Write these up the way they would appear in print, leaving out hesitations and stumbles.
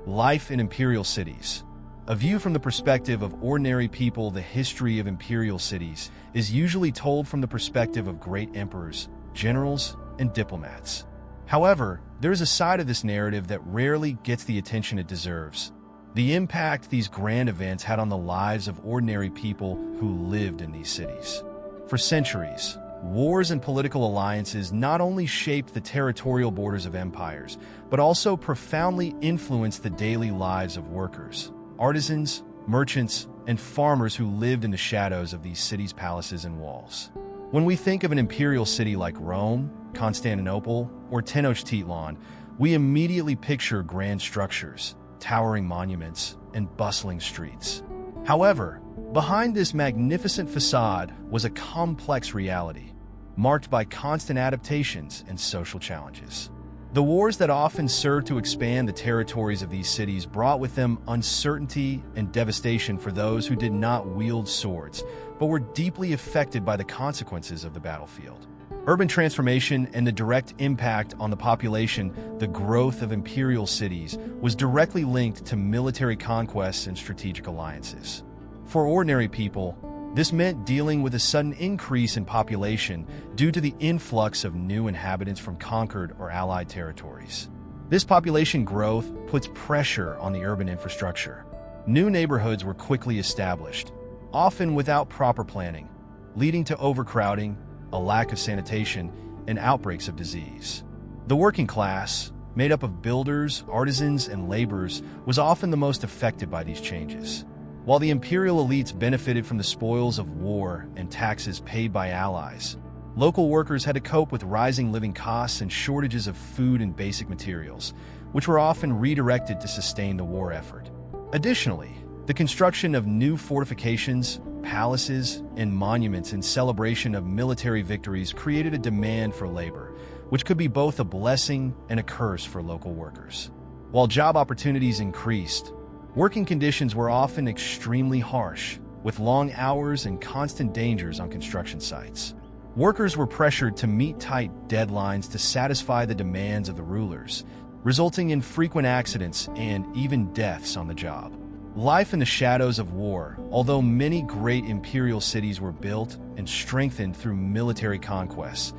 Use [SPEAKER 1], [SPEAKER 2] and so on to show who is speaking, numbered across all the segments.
[SPEAKER 1] Life in imperial cities. A view from the perspective of ordinary people. The history of imperial cities is usually told from the perspective of great emperors, generals, and diplomats. However, there is a side of this narrative that rarely gets the attention it deserves: the impact these grand events had on the lives of ordinary people who lived in these cities. For centuries, wars and political alliances not only shaped the territorial borders of empires, but also profoundly influenced the daily lives of workers, artisans, merchants, and farmers who lived in the shadows of these cities' palaces and walls. When we think of an imperial city like Rome, Constantinople, or Tenochtitlan, we immediately picture grand structures, towering monuments, and bustling streets. However, behind this magnificent facade was a complex reality, marked by constant adaptations and social challenges. The wars that often served to expand the territories of these cities brought with them uncertainty and devastation for those who did not wield swords, but were deeply affected by the consequences of the battlefield. Urban transformation and the direct impact on the population. The growth of imperial cities was directly linked to military conquests and strategic alliances. For ordinary people, this meant dealing with a sudden increase in population due to the influx of new inhabitants from conquered or allied territories. This population growth puts pressure on the urban infrastructure. New neighborhoods were quickly established, often without proper planning, leading to overcrowding, a lack of sanitation, and outbreaks of disease. The working class, made up of builders, artisans, and laborers, was often the most affected by these changes. While the imperial elites benefited from the spoils of war and taxes paid by allies, local workers had to cope with rising living costs and shortages of food and basic materials, which were often redirected to sustain the war effort. Additionally, the construction of new fortifications, palaces, and monuments in celebration of military victories created a demand for labor, which could be both a blessing and a curse for local workers. While job opportunities increased, working conditions were often extremely harsh, with long hours and constant dangers on construction sites. Workers were pressured to meet tight deadlines to satisfy the demands of the rulers, resulting in frequent accidents and even deaths on the job. Life in the shadows of war. Although many great imperial cities were built and strengthened through military conquests,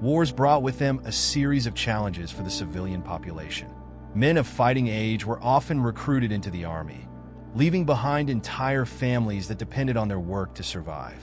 [SPEAKER 1] wars brought with them a series of challenges for the civilian population. Men of fighting age were often recruited into the army, leaving behind entire families that depended on their work to survive.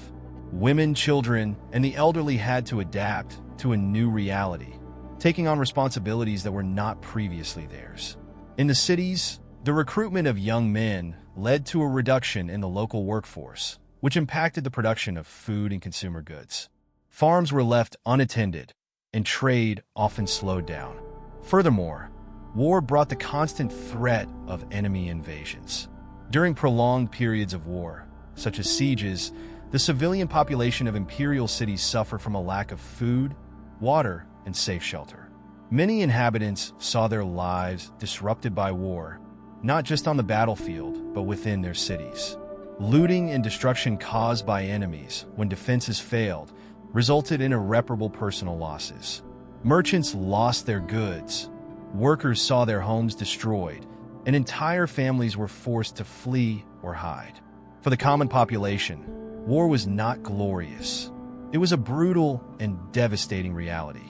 [SPEAKER 1] Women, children, and the elderly had to adapt to a new reality, taking on responsibilities that were not previously theirs. In the cities, the recruitment of young men led to a reduction in the local workforce, which impacted the production of food and consumer goods. Farms were left unattended, and trade often slowed down. Furthermore, war brought the constant threat of enemy invasions. During prolonged periods of war, such as sieges, the civilian population of imperial cities suffered from a lack of food, water, and safe shelter. Many inhabitants saw their lives disrupted by war, not just on the battlefield, but within their cities. Looting and destruction caused by enemies when defenses failed resulted in irreparable personal losses. Merchants lost their goods, workers saw their homes destroyed, and entire families were forced to flee or hide. For the common population, war was not glorious. It was a brutal and devastating reality.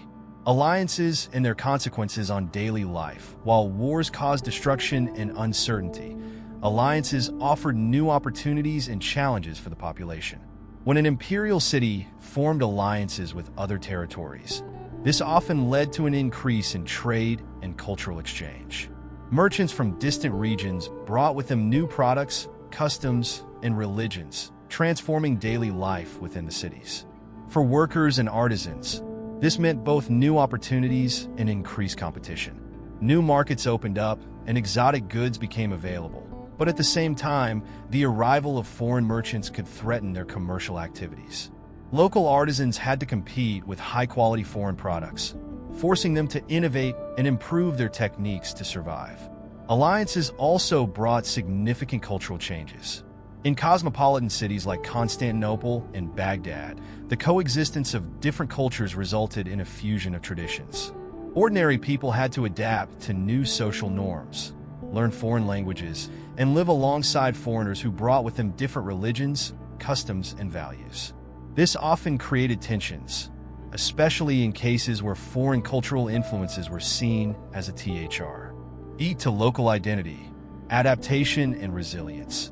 [SPEAKER 1] Alliances and their consequences on daily life. While wars caused destruction and uncertainty, alliances offered new opportunities and challenges for the population. When an imperial city formed alliances with other territories, this often led to an increase in trade and cultural exchange. Merchants from distant regions brought with them new products, customs, and religions, transforming daily life within the cities. For workers and artisans, this meant both new opportunities and increased competition. New markets opened up and exotic goods became available, but at the same time, the arrival of foreign merchants could threaten their commercial activities. Local artisans had to compete with high-quality foreign products, forcing them to innovate and improve their techniques to survive. Alliances also brought significant cultural changes. In cosmopolitan cities like Constantinople and Baghdad, the coexistence of different cultures resulted in a fusion of traditions. Ordinary people had to adapt to new social norms, learn foreign languages, and live alongside foreigners who brought with them different religions, customs, and values. This often created tensions, especially in cases where foreign cultural influences were seen as a thr. To local identity, adaptation, and resilience.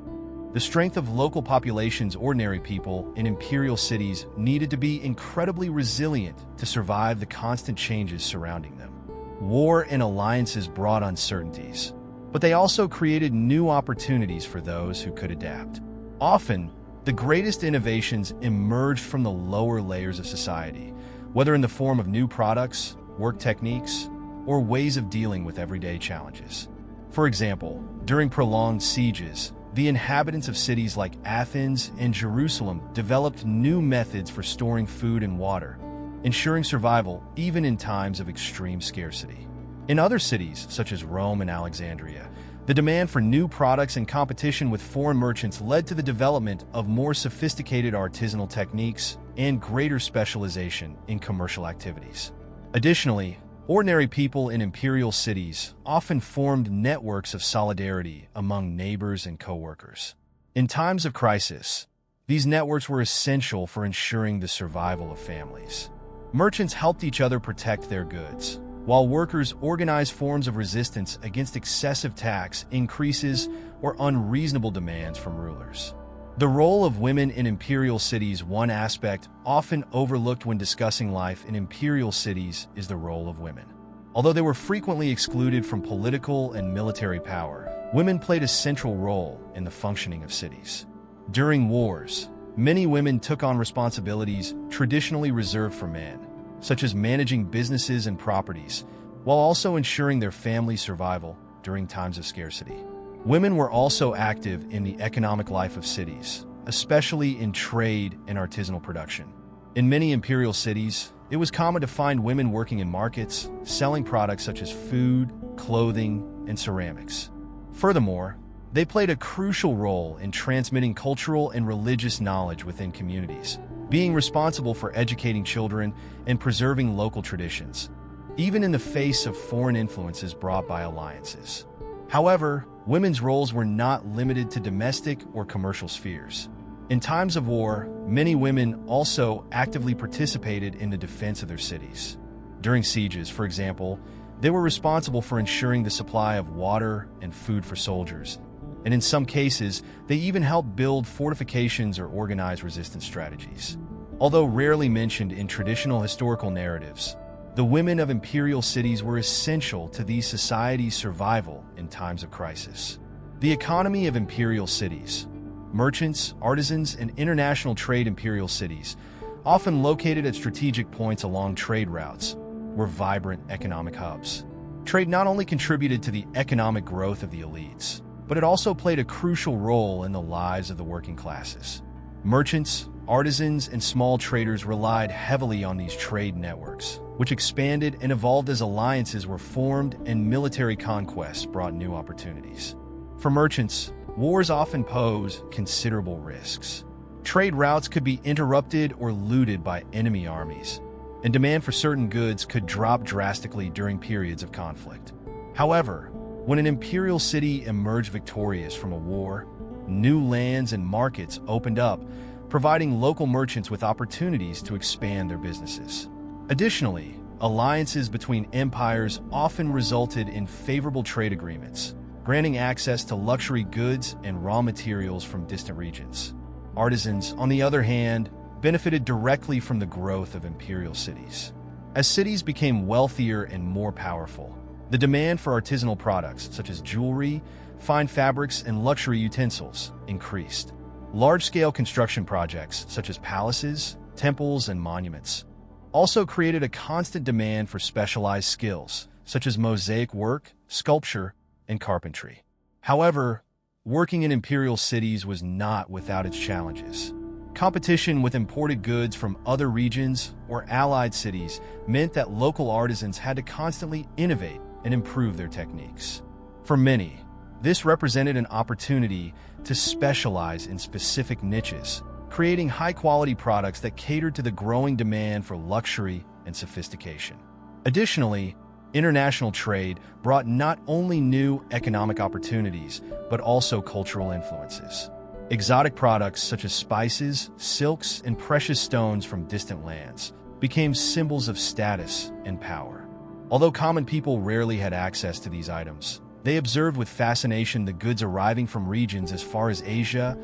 [SPEAKER 1] The strength of local populations, ordinary people in imperial cities, needed to be incredibly resilient to survive the constant changes surrounding them. War and alliances brought uncertainties, but they also created new opportunities for those who could adapt. Often, the greatest innovations emerged from the lower layers of society, whether in the form of new products, work techniques, or ways of dealing with everyday challenges. For example, during prolonged sieges, the inhabitants of cities like Athens and Jerusalem developed new methods for storing food and water, ensuring survival even in times of extreme scarcity. In other cities, such as Rome and Alexandria, the demand for new products and competition with foreign merchants led to the development of more sophisticated artisanal techniques and greater specialization in commercial activities. Additionally, ordinary people in imperial cities often formed networks of solidarity among neighbors and co-workers. In times of crisis, these networks were essential for ensuring the survival of families. Merchants helped each other protect their goods, while workers organized forms of resistance against excessive tax increases or unreasonable demands from rulers. The role of women in imperial cities, one aspect often overlooked when discussing life in imperial cities, is the role of women. Although they were frequently excluded from political and military power, women played a central role in the functioning of cities. During wars, many women took on responsibilities traditionally reserved for men, such as managing businesses and properties, while also ensuring their family's survival during times of scarcity. Women were also active in the economic life of cities, especially in trade and artisanal production. In many imperial cities, it was common to find women working in markets, selling products such as food, clothing, and ceramics. Furthermore, they played a crucial role in transmitting cultural and religious knowledge within communities, being responsible for educating children and preserving local traditions, even in the face of foreign influences brought by alliances. However, women's roles were not limited to domestic or commercial spheres. In times of war, many women also actively participated in the defense of their cities. During sieges, for example, they were responsible for ensuring the supply of water and food for soldiers, and in some cases, they even helped build fortifications or organize resistance strategies. Although rarely mentioned in traditional historical narratives, the women of imperial cities were essential to these societies' survival in times of crisis. The economy of imperial cities, merchants, artisans, and international trade. Imperial cities, often located at strategic points along trade routes, were vibrant economic hubs. Trade not only contributed to the economic growth of the elites, but it also played a crucial role in the lives of the working classes. Merchants, artisans, and small traders relied heavily on these trade networks, which expanded and evolved as alliances were formed and military conquests brought new opportunities. For merchants, wars often pose considerable risks. Trade routes could be interrupted or looted by enemy armies, and demand for certain goods could drop drastically during periods of conflict. However, when an imperial city emerged victorious from a war, new lands and markets opened up, providing local merchants with opportunities to expand their businesses. Additionally, alliances between empires often resulted in favorable trade agreements, granting access to luxury goods and raw materials from distant regions. Artisans, on the other hand, benefited directly from the growth of imperial cities. As cities became wealthier and more powerful, the demand for artisanal products such as jewelry, fine fabrics, and luxury utensils increased. Large-scale construction projects such as palaces, temples, and monuments also created a constant demand for specialized skills such as mosaic work, sculpture, and carpentry. However, working in imperial cities was not without its challenges. Competition with imported goods from other regions or allied cities meant that local artisans had to constantly innovate and improve their techniques. For many, this represented an opportunity to specialize in specific niches, creating high-quality products that catered to the growing demand for luxury and sophistication. Additionally, International trade brought not only new economic opportunities, but also cultural influences. Exotic products such as spices, silks, and precious stones from distant lands became symbols of status and power. Although common people rarely had access to these items, they observed with fascination the goods arriving from regions as far as Asia,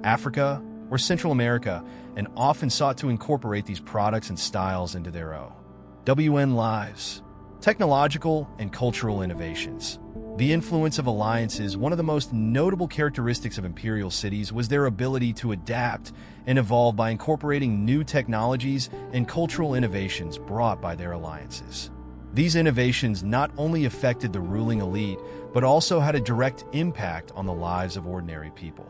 [SPEAKER 1] Africa, or Central America, and often sought to incorporate these products and styles into their own lives. Technological and cultural innovations. The influence of alliances. One of the most notable characteristics of imperial cities was their ability to adapt and evolve by incorporating new technologies and cultural innovations brought by their alliances. These innovations not only affected the ruling elite, but also had a direct impact on the lives of ordinary people.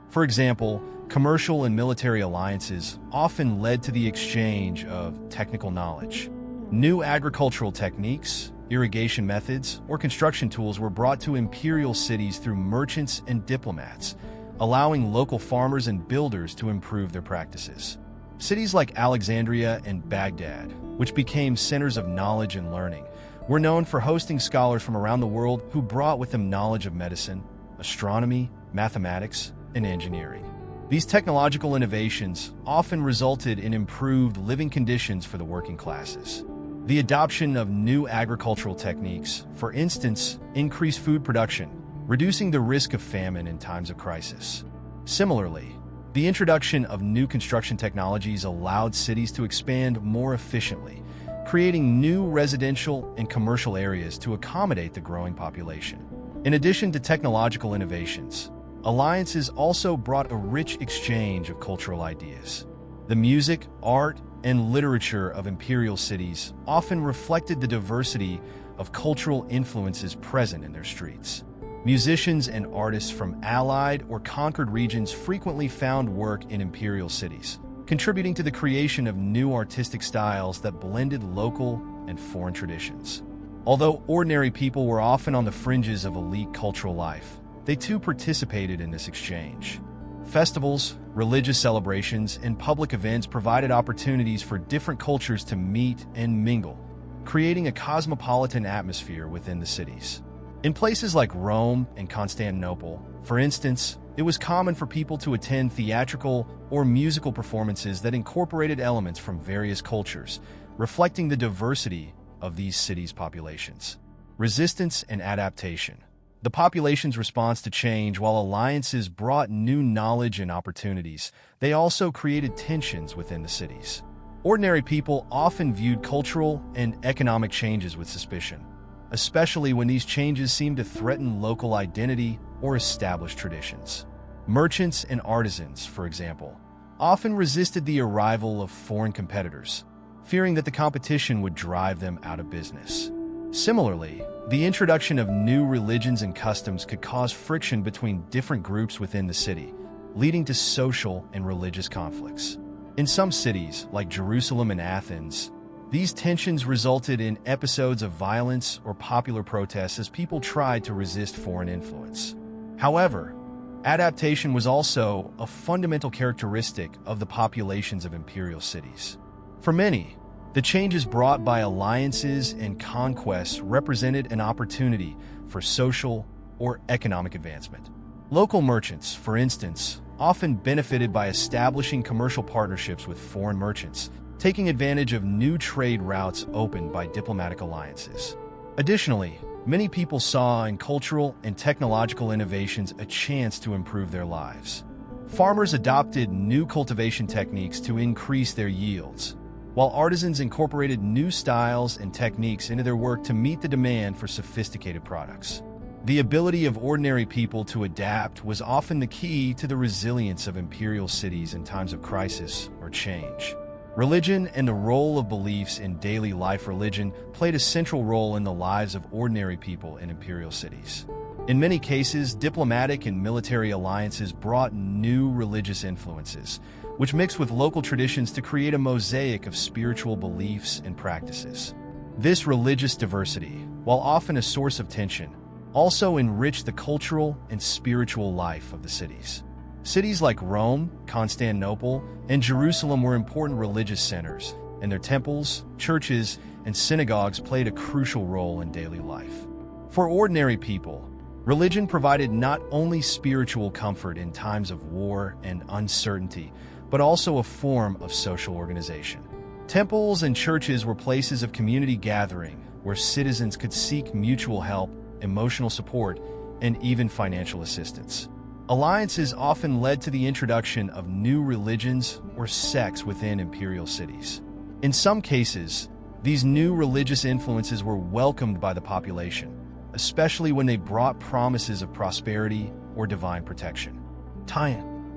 [SPEAKER 1] For example, commercial and military alliances often led to the exchange of technical knowledge. New agricultural techniques, irrigation methods, or construction tools were brought to imperial cities through merchants and diplomats, allowing local farmers and builders to improve their practices. Cities like Alexandria and Baghdad, which became centers of knowledge and learning, were known for hosting scholars from around the world who brought with them knowledge of medicine, astronomy, mathematics, and engineering. These technological innovations often resulted in improved living conditions for the working classes. The adoption of new agricultural techniques, for instance, increased food production, reducing the risk of famine in times of crisis. Similarly, the introduction of new construction technologies allowed cities to expand more efficiently, creating new residential and commercial areas to accommodate the growing population. In addition to technological innovations, alliances also brought a rich exchange of cultural ideas. The music, art, and literature of imperial cities often reflected the diversity of cultural influences present in their streets. Musicians and artists from allied or conquered regions frequently found work in imperial cities, contributing to the creation of new artistic styles that blended local and foreign traditions. Although ordinary people were often on the fringes of elite cultural life, they too participated in this exchange. Festivals, religious celebrations, and public events provided opportunities for different cultures to meet and mingle, creating a cosmopolitan atmosphere within the cities. In places like Rome and Constantinople, for instance, it was common for people to attend theatrical or musical performances that incorporated elements from various cultures, reflecting the diversity of these cities' populations. Resistance and adaptation. The population's response to change. While alliances brought new knowledge and opportunities, they also created tensions within the cities. Ordinary people often viewed cultural and economic changes with suspicion, especially when these changes seemed to threaten local identity or established traditions. Merchants and artisans, for example, often resisted the arrival of foreign competitors, fearing that the competition would drive them out of business. Similarly, the introduction of new religions and customs could cause friction between different groups within the city, leading to social and religious conflicts. In some cities, like Jerusalem and Athens, these tensions resulted in episodes of violence or popular protests as people tried to resist foreign influence. However, adaptation was also a fundamental characteristic of the populations of imperial cities. For many, the changes brought by alliances and conquests represented an opportunity for social or economic advancement. Local merchants, for instance, often benefited by establishing commercial partnerships with foreign merchants, taking advantage of new trade routes opened by diplomatic alliances. Additionally, many people saw in cultural and technological innovations a chance to improve their lives. Farmers adopted new cultivation techniques to increase their yields, while artisans incorporated new styles and techniques into their work to meet the demand for sophisticated products. The ability of ordinary people to adapt was often the key to the resilience of imperial cities in times of crisis or change. Religion and the role of beliefs in daily life. Religion played a central role in the lives of ordinary people in imperial cities. In many cases, diplomatic and military alliances brought new religious influences, which mixed with local traditions to create a mosaic of spiritual beliefs and practices. This religious diversity, while often a source of tension, also enriched the cultural and spiritual life of the cities. Cities like Rome, Constantinople, and Jerusalem were important religious centers, and their temples, churches, and synagogues played a crucial role in daily life. For ordinary people, religion provided not only spiritual comfort in times of war and uncertainty, but also a form of social organization. Temples and churches were places of community gathering where citizens could seek mutual help, emotional support, and even financial assistance. Alliances often led to the introduction of new religions or sects within imperial cities. In some cases, these new religious influences were welcomed by the population, especially when they brought promises of prosperity or divine protection.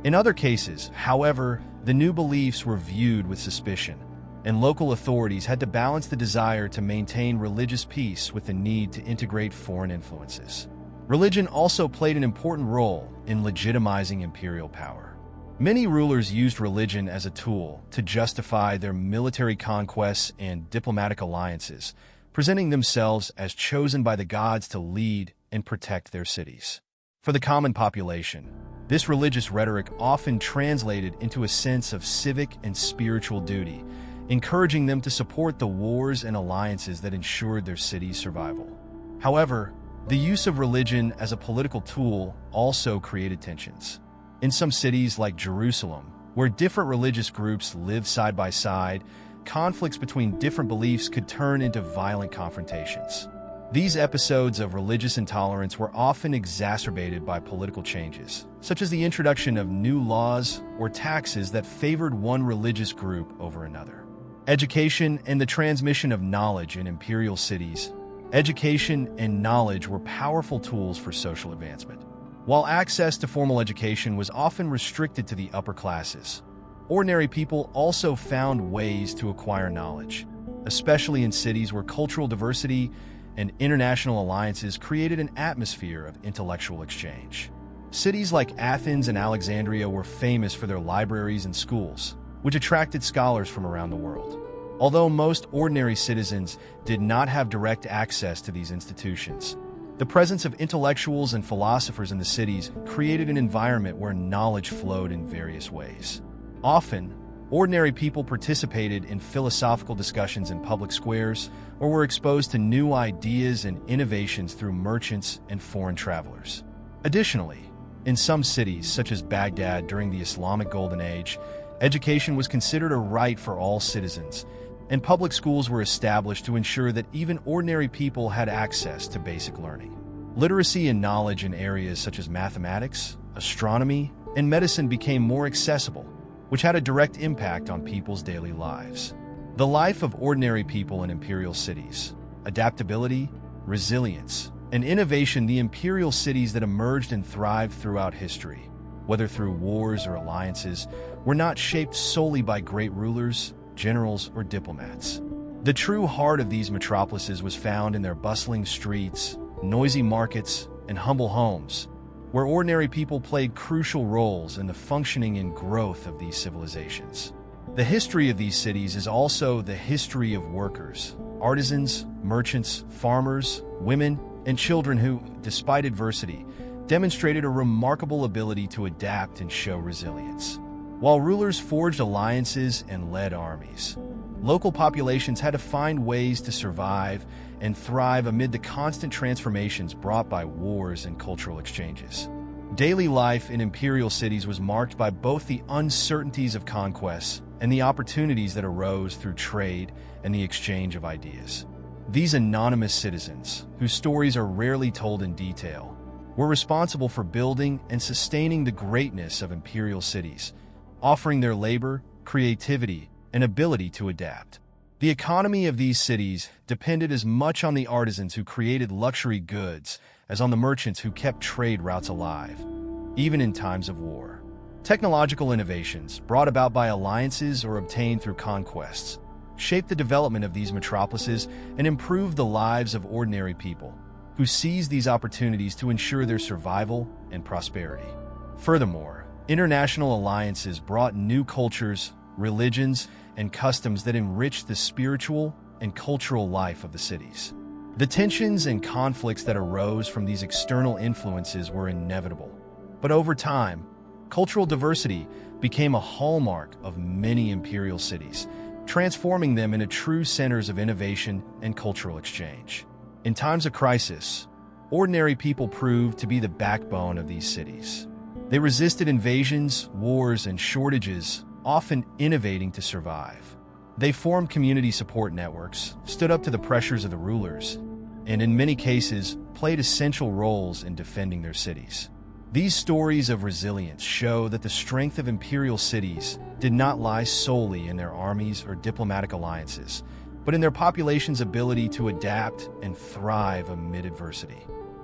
[SPEAKER 1] In other cases, however, the new beliefs were viewed with suspicion, and local authorities had to balance the desire to maintain religious peace with the need to integrate foreign influences. Religion also played an important role in legitimizing imperial power. Many rulers used religion as a tool to justify their military conquests and diplomatic alliances, presenting themselves as chosen by the gods to lead and protect their cities. For the common population, this religious rhetoric often translated into a sense of civic and spiritual duty, encouraging them to support the wars and alliances that ensured their city's survival. However, the use of religion as a political tool also created tensions. In some cities like Jerusalem, where different religious groups lived side by side, conflicts between different beliefs could turn into violent confrontations. These episodes of religious intolerance were often exacerbated by political changes, such as the introduction of new laws or taxes that favored one religious group over another. Education and the transmission of knowledge in imperial cities. Education and knowledge were powerful tools for social advancement. While access to formal education was often restricted to the upper classes, ordinary people also found ways to acquire knowledge, especially in cities where cultural diversity and international alliances created an atmosphere of intellectual exchange. Cities like Athens and Alexandria were famous for their libraries and schools, which attracted scholars from around the world. Although most ordinary citizens did not have direct access to these institutions, the presence of intellectuals and philosophers in the cities created an environment where knowledge flowed in various ways. Often, ordinary people participated in philosophical discussions in public squares or were exposed to new ideas and innovations through merchants and foreign travelers. Additionally, in some cities, such as Baghdad during the Islamic Golden Age, education was considered a right for all citizens, and public schools were established to ensure that even ordinary people had access to basic learning. Literacy and knowledge in areas such as mathematics, astronomy, and medicine became more accessible, which had a direct impact on people's daily lives. The life of ordinary people in imperial cities, adaptability, resilience, and innovation. The imperial cities that emerged and thrived throughout history, whether through wars or alliances, were not shaped solely by great rulers, generals, or diplomats. The true heart of these metropolises was found in their bustling streets, noisy markets, and humble homes, where ordinary people played crucial roles in the functioning and growth of these civilizations. The history of these cities is also the history of workers, artisans, merchants, farmers, women, and children who, despite adversity, demonstrated a remarkable ability to adapt and show resilience. While rulers forged alliances and led armies, local populations had to find ways to survive and thrive amid the constant transformations brought by wars and cultural exchanges. Daily life in imperial cities was marked by both the uncertainties of conquests and the opportunities that arose through trade and the exchange of ideas. These anonymous citizens, whose stories are rarely told in detail, were responsible for building and sustaining the greatness of imperial cities, offering their labor, creativity, and ability to adapt. The economy of these cities depended as much on the artisans who created luxury goods as on the merchants who kept trade routes alive, even in times of war. Technological innovations, brought about by alliances or obtained through conquests, shaped the development of these metropolises and improved the lives of ordinary people, who seized these opportunities to ensure their survival and prosperity. Furthermore, international alliances brought new cultures, religions, and customs that enriched the spiritual and cultural life of the cities. The tensions and conflicts that arose from these external influences were inevitable, but over time, cultural diversity became a hallmark of many imperial cities, transforming them into true centers of innovation and cultural exchange. In times of crisis, ordinary people proved to be the backbone of these cities. They resisted invasions, wars, and shortages, often innovating to survive. They formed community support networks, stood up to the pressures of the rulers, and in many cases, played essential roles in defending their cities. These stories of resilience show that the strength of imperial cities did not lie solely in their armies or diplomatic alliances, but in their population's ability to adapt and thrive amid adversity.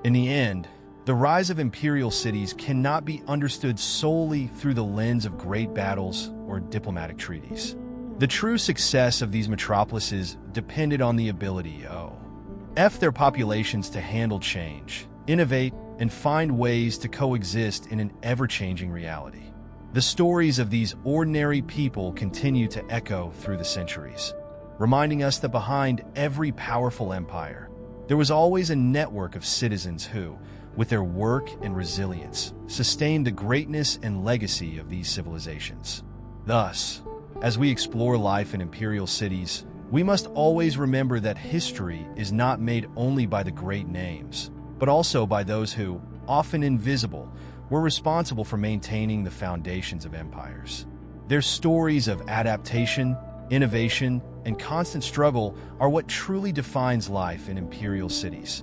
[SPEAKER 1] In the end, the rise of imperial cities cannot be understood solely through the lens of great battles or diplomatic treaties. The true success of these metropolises depended on the ability of their populations to handle change, innovate, and find ways to coexist in an ever-changing reality. The stories of these ordinary people continue to echo through the centuries, reminding us that behind every powerful empire, there was always a network of citizens who, with their work and resilience, sustained the greatness and legacy of these civilizations. Thus, as we explore life in imperial cities, we must always remember that history is not made only by the great names, but also by those who, often invisible, were responsible for maintaining the foundations of empires. Their stories of adaptation, innovation, and constant struggle are what truly defines life in imperial cities.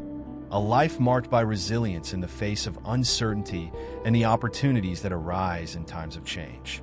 [SPEAKER 1] A life marked by resilience in the face of uncertainty and the opportunities that arise in times of change.